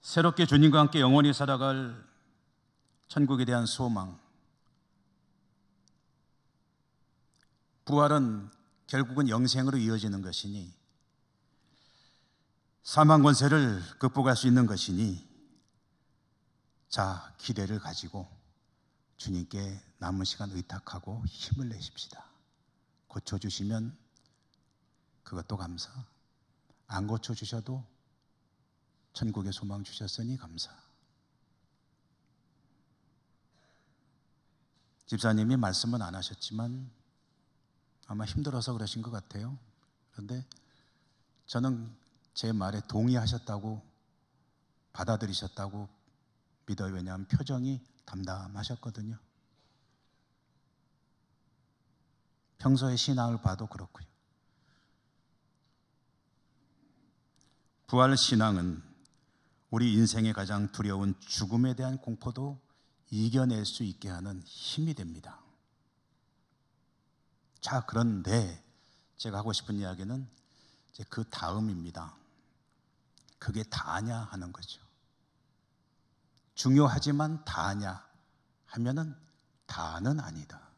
[SPEAKER 1] 새롭게 주님과 함께 영원히 살아갈 천국에 대한 소망. 부활은 결국은 영생으로 이어지는 것이니, 사망 권세를 극복할 수 있는 것이니, 자, 기대를 가지고 주님께 남은 시간 의탁하고 힘을 내십시다. 고쳐주시면 그것도 감사, 안 고쳐주셔도 천국의 소망 주셨으니 감사. 집사님이 말씀은 안 하셨지만 아마 힘들어서 그러신 것 같아요. 그런데 저는 제 말에 동의하셨다고, 받아들이셨다고 믿어요. 왜냐하면 표정이 담담하셨거든요. 평소의 신앙을 봐도 그렇고요. 부활 신앙은 우리 인생의 가장 두려운 죽음에 대한 공포도 이겨낼 수 있게 하는 힘이 됩니다. 자, 그런데 제가 하고 싶은 이야기는 이제 그 다음입니다. 그게 다냐 하는 거죠. 중요하지만 다냐 하면은 다는 아니다.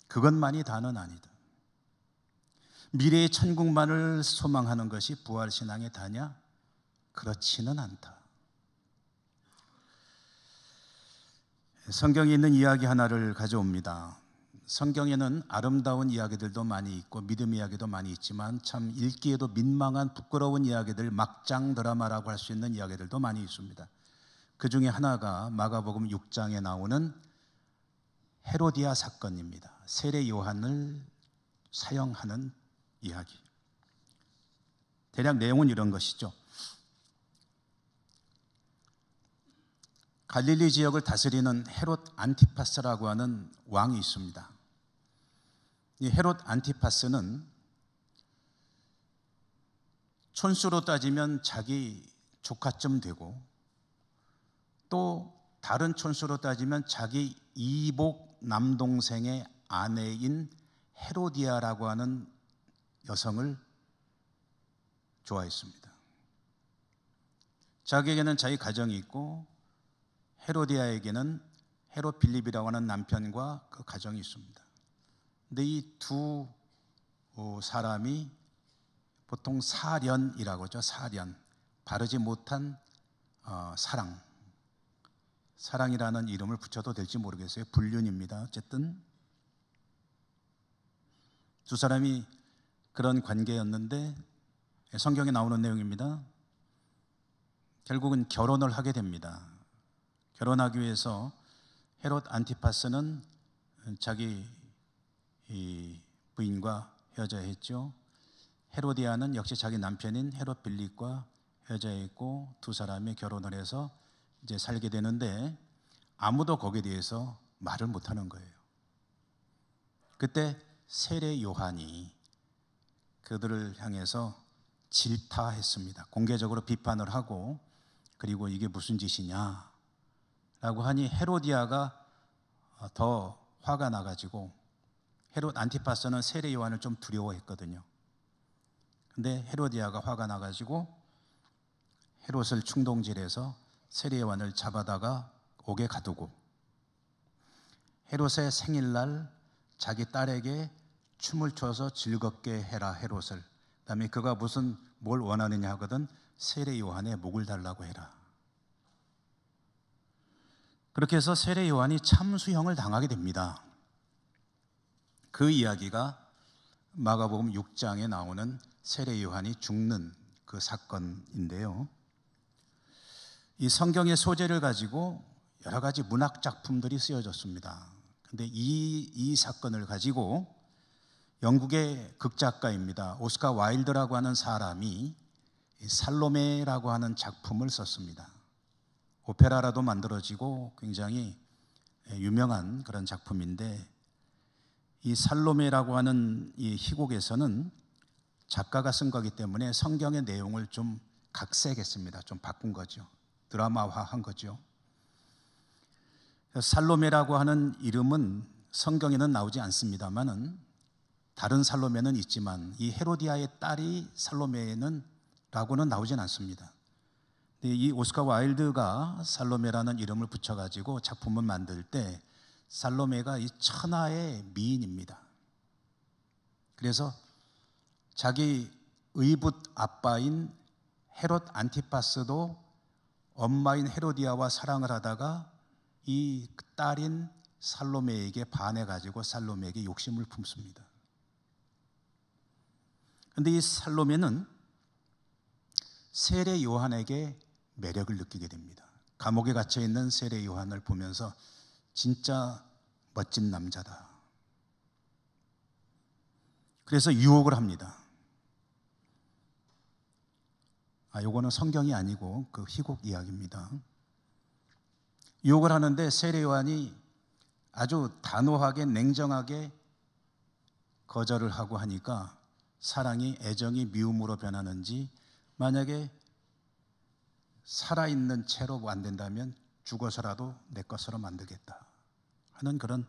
[SPEAKER 1] 그것만이 다는 아니다. 미래의 천국만을 소망하는 것이 부활신앙의 다냐? 그렇지는 않다. 성경에 있는 이야기 하나를 가져옵니다. 성경에는 아름다운 이야기들도 많이 있고 믿음 이야기도 많이 있지만 참 읽기에도 민망한 부끄러운 이야기들, 막장 드라마라고 할 수 있는 이야기들도 많이 있습니다. 그 중에 하나가 마가복음 6장에 나오는 헤로디아 사건입니다. 세례 요한을 사형하는 이야기. 대략 내용은 이런 것이죠. 갈릴리 지역을 다스리는 헤롯 안티파스라고 하는 왕이 있습니다. 이 헤롯 안티파스는 촌수로 따지면 자기 조카쯤 되고, 또 다른 촌수로 따지면 자기 이복 남동생의 아내인 헤로디아라고 하는 여성을 좋아했습니다. 자기에게는 자기 가정이 있고 헤로디아에게는 헤롯 빌립이라고 하는 남편과 그 가정이 있습니다. 근데 이 두 사람이 보통 사련이라고 하죠. 사련, 바르지 못한 사랑이라는 이름을 붙여도 될지 모르겠어요. 불륜입니다. 어쨌든 두 사람이 그런 관계였는데 성경에 나오는 내용입니다. 결국은 결혼을 하게 됩니다. 결혼하기 위해서 헤롯 안티파스는 자기 부인과 헤어져야 했죠. 헤로디아는 역시 자기 남편인 헤롯 빌립과 헤어져야 했고, 두 사람이 결혼을 해서 이제 살게 되는데 아무도 거기에 대해서 말을 못하는 거예요. 그때 세례 요한이 그들을 향해서 질타했습니다. 공개적으로 비판을 하고, 그리고 이게 무슨 짓이냐 라고 하니 헤로디아가 더 화가 나가지고, 헤롯 안티파스는 세례 요한을 좀 두려워했거든요. 근데 헤로디아가 화가 나가지고 헤롯을 충동질해서 세례 요한을 잡아다가 옥에 가두고, 헤롯의 생일날 자기 딸에게 춤을 춰서 즐겁게 해라 헤롯을, 그다음에 그가 뭘 원하느냐 하거든 세례 요한의 목을 달라고 해라. 그렇게 해서 세례 요한이 참수형을 당하게 됩니다. 그 이야기가 마가복음 6장에 나오는 세례 요한이 죽는 그 사건인데요. 이 성경의 소재를 가지고 여러 가지 문학 작품들이 쓰여졌습니다. 그런데 이 사건을 가지고 영국의 극작가입니다. 오스카 와일드라고 하는 사람이 살로메라고 하는 작품을 썼습니다. 오페라라도 만들어지고 굉장히 유명한 그런 작품인데, 이 살로메라고 하는 이 희곡에서는 작가가 쓴 거기 때문에 성경의 내용을 좀 각색했습니다. 좀 바꾼 거죠. 드라마화한 거죠. 살로메라고 하는 이름은 성경에는 나오지 않습니다만은 다른 살로메는 있지만 이 헤로디아의 딸이 살로메는 라고는 나오진 않습니다. 이 오스카 와일드가 살로메라는 이름을 붙여가지고 작품을 만들 때 살로메가 이 천하의 미인입니다. 그래서 자기 의붓 아빠인 헤롯 안티파스도 엄마인 헤로디아와 사랑을 하다가 이 딸인 살로메에게 반해가지고 살로메에게 욕심을 품습니다. 그런데 이 살로메는 세례 요한에게 매력을 느끼게 됩니다. 감옥에 갇혀 있는 세례 요한을 보면서 진짜 멋진 남자다. 그래서 유혹을 합니다. 요거는 성경이 아니고 그 희곡 이야기입니다. 유혹을 하는데 세례 요한이 아주 단호하게 냉정하게 거절을 하고 하니까 사랑이 애정이 미움으로 변하는지 만약에 살아있는 채로 안 된다면 죽어서라도 내 것으로 만들겠다 하는 그런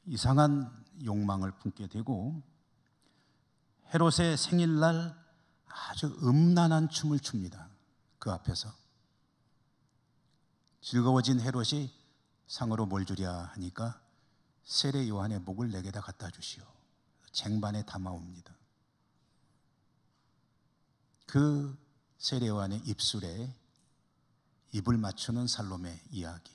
[SPEAKER 1] 이상한 욕망을 품게 되고 헤롯의 생일날 아주 음란한 춤을 춥니다. 그 앞에서 즐거워진 헤롯이 상으로 뭘 주랴 하니까 세례 요한의 목을 내게다 갖다 주시오. 쟁반에 담아옵니다. 그 세례 요한의 입술에 입을 맞추는 살로메 이야기.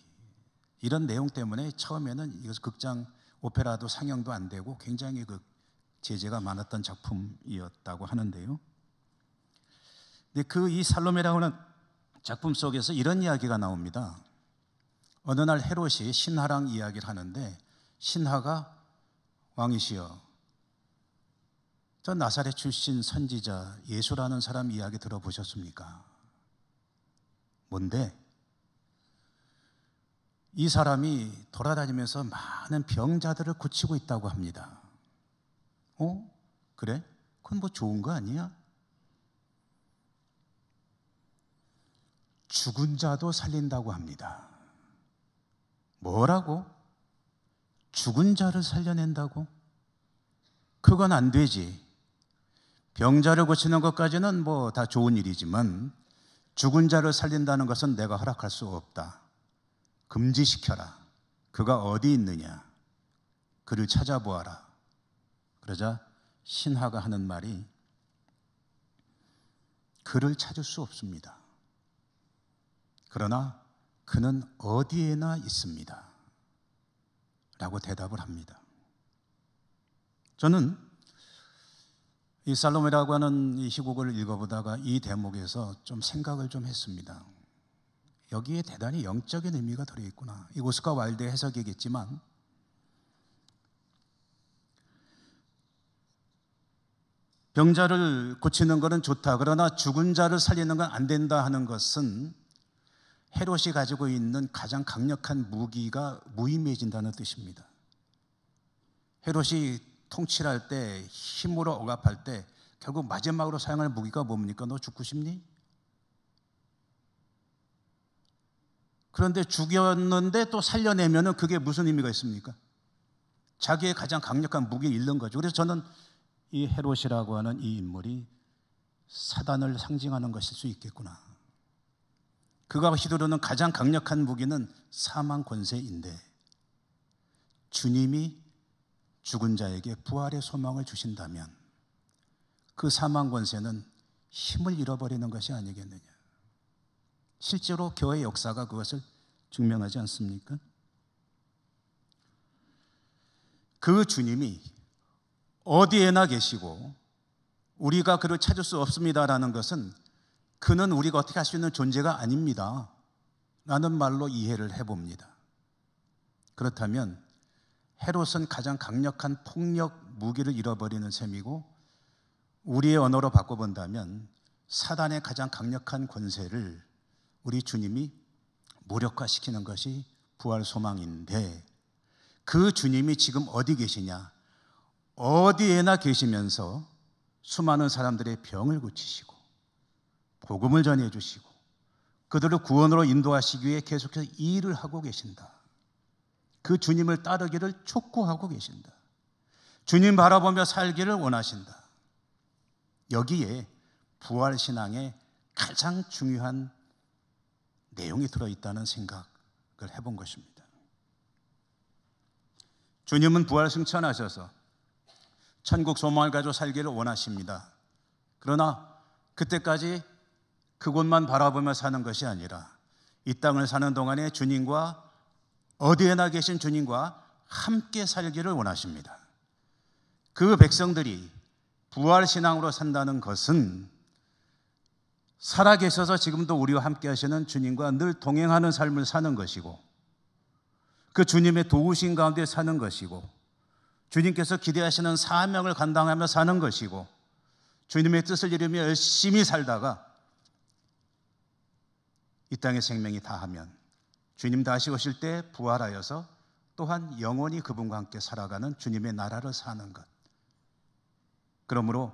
[SPEAKER 1] 이런 내용 때문에 처음에는 이것을 극장 오페라도 상영도 안 되고 굉장히 그 제재가 많았던 작품이었다고 하는데요. 근데 그 이 살로메라고 하는 작품 속에서 이런 이야기가 나옵니다. 어느 날 헤롯이 신하랑 이야기를 하는데 신하가 왕이시여, 저 나사렛 출신 선지자 예수라는 사람 이야기 들어보셨습니까? 뭔데? 이 사람이 돌아다니면서 많은 병자들을 고치고 있다고 합니다. 그래? 그건 뭐 좋은 거 아니야? 죽은 자도 살린다고 합니다. 뭐라고? 죽은 자를 살려낸다고? 그건 안 되지. 병자를 고치는 것까지는 뭐 다 좋은 일이지만 죽은 자를 살린다는 것은 내가 허락할 수 없다. 금지시켜라. 그가 어디 있느냐? 그를 찾아보아라. 그러자 신하가 하는 말이 그를 찾을 수 없습니다. 그러나 그는 어디에나 있습니다. 라고 대답을 합니다. 저는 이 살로메라고 하는 이 희곡을 읽어보다가 이 대목에서 좀 생각을 좀 했습니다. 여기에 대단히 영적인 의미가 들어있구나. 이 오스카 와일드의 해석이겠지만 병자를 고치는 것은 좋다. 그러나 죽은 자를 살리는 건 안 된다 하는 것은 헤롯이 가지고 있는 가장 강력한 무기가 무의미해진다는 뜻입니다. 헤롯이 통치할 때 힘으로 억압할 때 결국 마지막으로 사용할 무기가 뭡니까? 너 죽고 싶니? 그런데 죽였는데 또 살려내면은 그게 무슨 의미가 있습니까? 자기의 가장 강력한 무기를 잃는 거죠. 그래서 저는 이 헤롯이라고 하는 이 인물이 사단을 상징하는 것일 수 있겠구나. 그가 휘두르는 가장 강력한 무기는 사망 권세인데 주님이 죽은 자에게 부활의 소망을 주신다면 그 사망 권세는 힘을 잃어버리는 것이 아니겠느냐. 실제로 교회 역사가 그것을 증명하지 않습니까? 그 주님이 어디에나 계시고 우리가 그를 찾을 수 없습니다라는 것은 그는 우리가 어떻게 할 수 있는 존재가 아닙니다 라는 말로 이해를 해봅니다. 그렇다면 헤롯은 가장 강력한 폭력 무기를 잃어버리는 셈이고 우리의 언어로 바꿔본다면 사단의 가장 강력한 권세를 우리 주님이 무력화시키는 것이 부활 소망인데 그 주님이 지금 어디 계시냐? 어디에나 계시면서 수많은 사람들의 병을 고치시고 복음을 전해 주시고 그들을 구원으로 인도하시기 위해 계속해서 일을 하고 계신다. 그 주님을 따르기를 촉구하고 계신다. 주님 바라보며 살기를 원하신다. 여기에 부활신앙의 가장 중요한 내용이 들어있다는 생각을 해본 것입니다. 주님은 부활 승천하셔서 천국 소망을 가지고 살기를 원하십니다. 그러나 그때까지 그곳만 바라보며 사는 것이 아니라 이 땅을 사는 동안에 주님과 어디에나 계신 주님과 함께 살기를 원하십니다. 그 백성들이 부활신앙으로 산다는 것은 살아계셔서 지금도 우리와 함께 하시는 주님과 늘 동행하는 삶을 사는 것이고, 그 주님의 도우신 가운데 사는 것이고, 주님께서 기대하시는 사명을 감당하며 사는 것이고, 주님의 뜻을 이루며 열심히 살다가 이 땅의 생명이 다하면 주님 다시 오실 때 부활하여서 또한 영원히 그분과 함께 살아가는 주님의 나라를 사는 것. 그러므로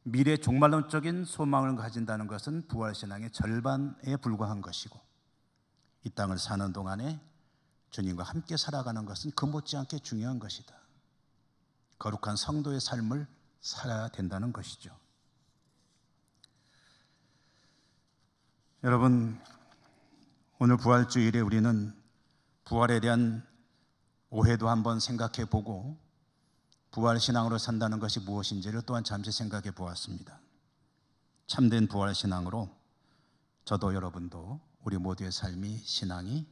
[SPEAKER 1] 미래 종말론적인 소망을 가진다는 것은 부활신앙의 절반에 불과한 것이고, 이 땅을 사는 동안에 주님과 함께 살아가는 것은 그 못지않게 중요한 것이다. 거룩한 성도의 삶을 살아야 된다는 것이죠. 여러분, 오늘 부활주일에 우리는 부활에 대한 오해도 한번 생각해 보고 부활신앙으로 산다는 것이 무엇인지를 또한 잠시 생각해 보았습니다. 참된 부활신앙으로 저도 여러분도 우리 모두의 삶이, 신앙이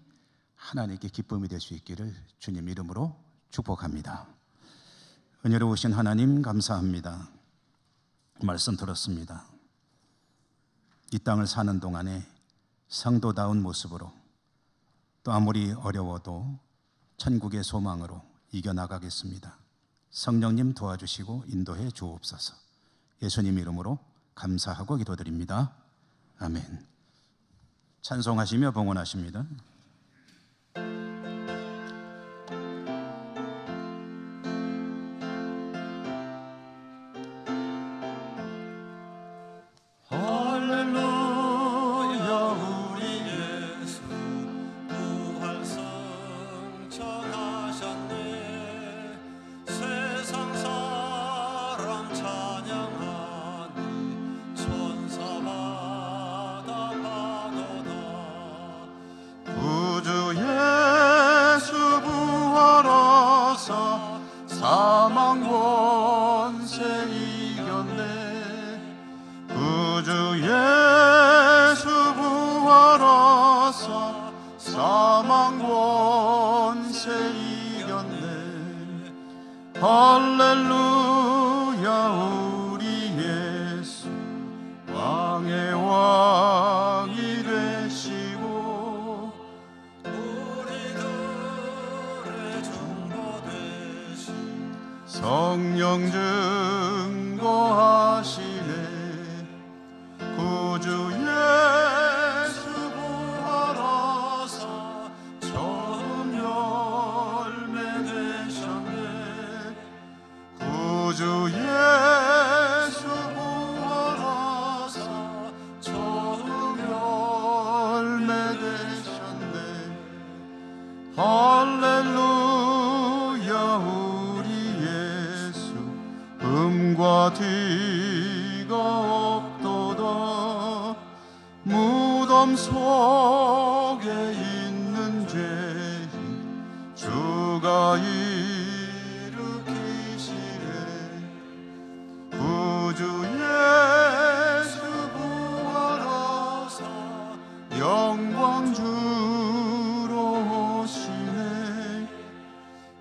[SPEAKER 1] 하나님께 기쁨이 될 수 있기를 주님 이름으로 축복합니다. 은혜로우신 하나님 감사합니다. 말씀 들었습니다. 이 땅을 사는 동안에 성도다운 모습으로, 또 아무리 어려워도 천국의 소망으로 이겨나가겠습니다. 성령님 도와주시고 인도해 주옵소서. 예수님 이름으로 감사하고 기도드립니다. 아멘. 찬송하시며 봉헌하십니다.
[SPEAKER 2] 사망 원세 이겼네. 구주 예수 부활하사 사망 원세 이겼네. 할렐루야 우리 예수 왕의 왕이 되시고 우리들의 중보 되신 성령 증거하시네. 구주 예수 부활하사 처음 열매 되셨네. 구주 예수 부활하사 처음 열매 되셨네. 할렐루야 우리 예수 음과 뒤가 없도다. 무덤 속에 있는 죄인 주가 일으키시네. 구주 예수 부활하사 영광 주로 오시네.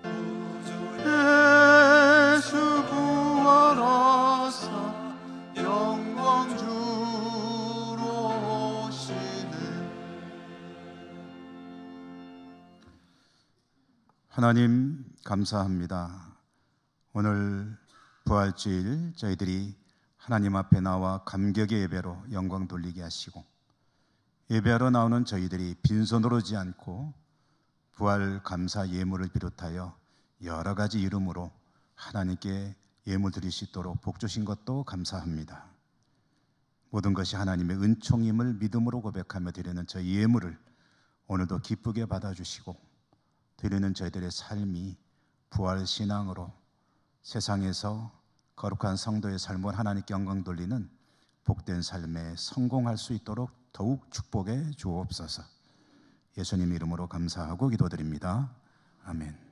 [SPEAKER 2] 구주 예수 부활하사 영광 주로 오시네.
[SPEAKER 1] 하나님 감사합니다. 오늘 부활주일 저희들이 하나님 앞에 나와 감격의 예배로 영광 돌리게 하시고, 예배하러 나오는 저희들이 빈손으로 오지 않고 부활 감사 예물을 비롯하여 여러 가지 이름으로 하나님께 예물 드릴 수 있도록 복 주신 것도 감사합니다. 모든 것이 하나님의 은총임을 믿음으로 고백하며 드리는 저희 예물을 오늘도 기쁘게 받아주시고 드리는 저희들의 삶이 부활신앙으로 세상에서 거룩한 성도의 삶을 하나님께 영광 돌리는 복된 삶에 성공할 수 있도록 더욱 축복해 주옵소서. 예수님 이름으로 감사하고 기도드립니다. 아멘.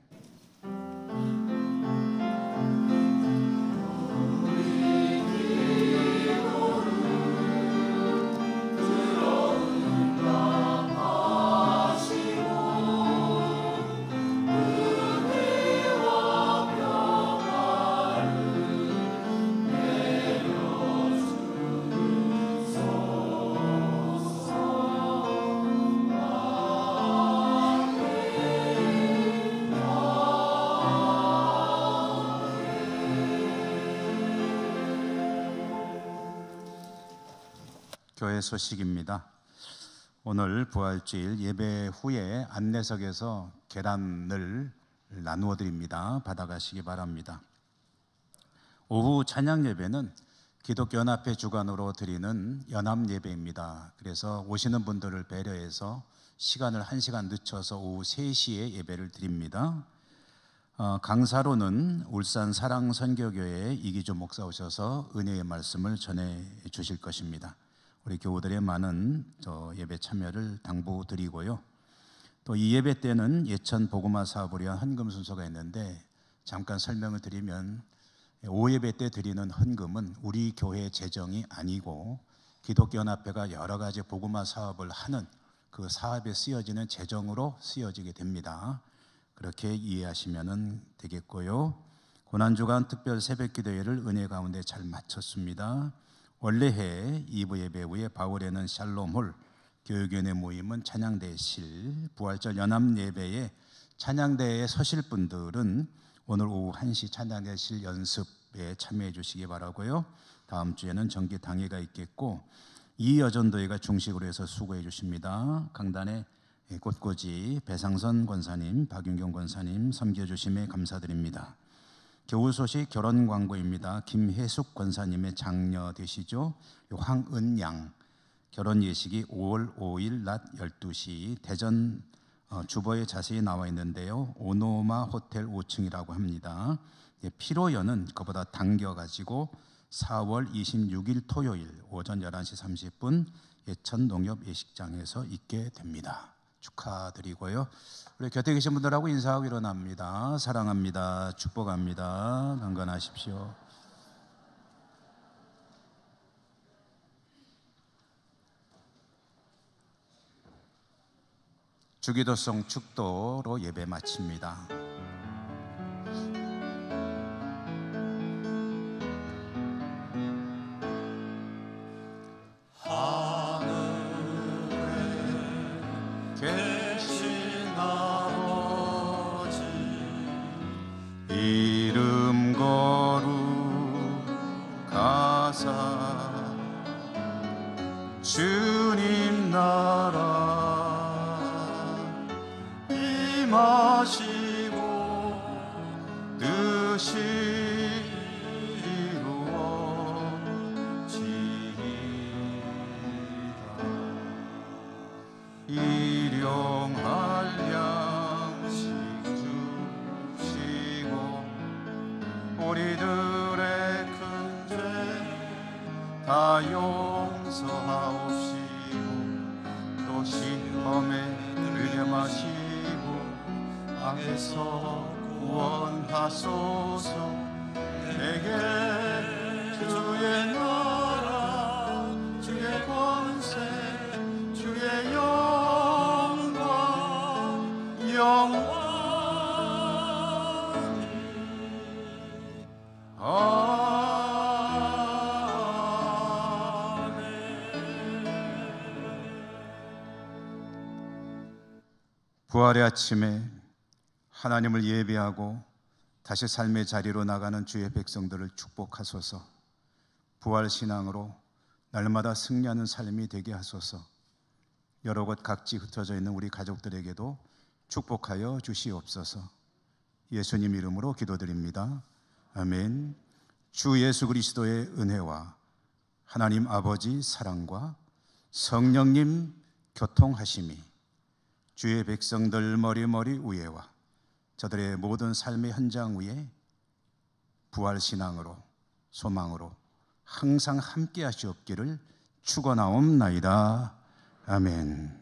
[SPEAKER 1] 교회 소식입니다. 오늘 부활주일 예배 후에 안내석에서 계란을 나누어 드립니다. 받아가시기 바랍니다. 오후 찬양 예배는 기독교연합회 주관으로 드리는 연합 예배입니다. 그래서 오시는 분들을 배려해서 시간을 1시간 늦춰서 오후 3시에 예배를 드립니다. 강사로는 울산 사랑선교교회 이기조 목사 오셔서 은혜의 말씀을 전해 주실 것입니다. 우리 교우들의 많은 예배 참여를 당부드리고요. 또 이 예배 때는 예천 복음화 사업을 위한 헌금 순서가 있는데 잠깐 설명을 드리면 오예배 때 드리는 헌금은 우리 교회 재정이 아니고 기독교연합회가 여러 가지 복음화 사업을 하는 그 사업에 쓰여지는 재정으로 쓰여지게 됩니다. 그렇게 이해하시면 되겠고요. 고난주간 특별 새벽기도회를 은혜 가운데 잘 마쳤습니다. 원래해 2부 예배 후에 바울에는 샬롬홀, 교육위원회 모임은 찬양대실, 부활절 연합예배에 찬양대에 서실 분들은 오늘 오후 1시 찬양대실 연습에 참여해 주시기 바라고요. 다음 주에는 정기당회가 있겠고 이여전도회가 중식으로 해서 수고해 주십니다. 강단에 꽃꽂이 배상선 권사님, 박윤경 권사님 섬겨주심에 감사드립니다. 겨울 소식 결혼 광고입니다. 김혜숙 권사님의 장녀 되시죠? 황은양 결혼 예식이 5월 5일 낮 12시 대전 주보에 자세히 나와 있는데요. 오노마 호텔 5층이라고 합니다. 피로연은 그보다 당겨가지고 4월 26일 토요일 오전 11시 30분 예천 농협 예식장에서 있게 됩니다. 축하드리고요. 우리 곁에 계신 분들하고 인사하고 일어납니다. 사랑합니다. 축복합니다. 강건하십시오. 주기도성 축도로 예배 마칩니다.
[SPEAKER 2] 이름 거룩하사 주님 나라 임하시고 뜻이 이루어지이다. 일용할 양식 주시고 우리들의 큰 죄 다 용서하옵시고 또 시험에 들게 마시고 악에서 구원하소서. 내게 주의 나라 주의 권세 주의 영광 영원히
[SPEAKER 1] 부활의 아침에 하나님을 예배하고 다시 삶의 자리로 나가는 주의 백성들을 축복하소서. 부활신앙으로 날마다 승리하는 삶이 되게 하소서. 여러 곳 각지 흩어져 있는 우리 가족들에게도 축복하여 주시옵소서. 예수님 이름으로 기도드립니다. 아멘. 주 예수 그리스도의 은혜와 하나님 아버지 사랑과 성령님 교통하심이 주의 백성들 머리 위에와 저들의 모든 삶의 현장 위에 부활신앙으로 소망으로 항상 함께 하시옵기를 축원하옵나이다. 아멘.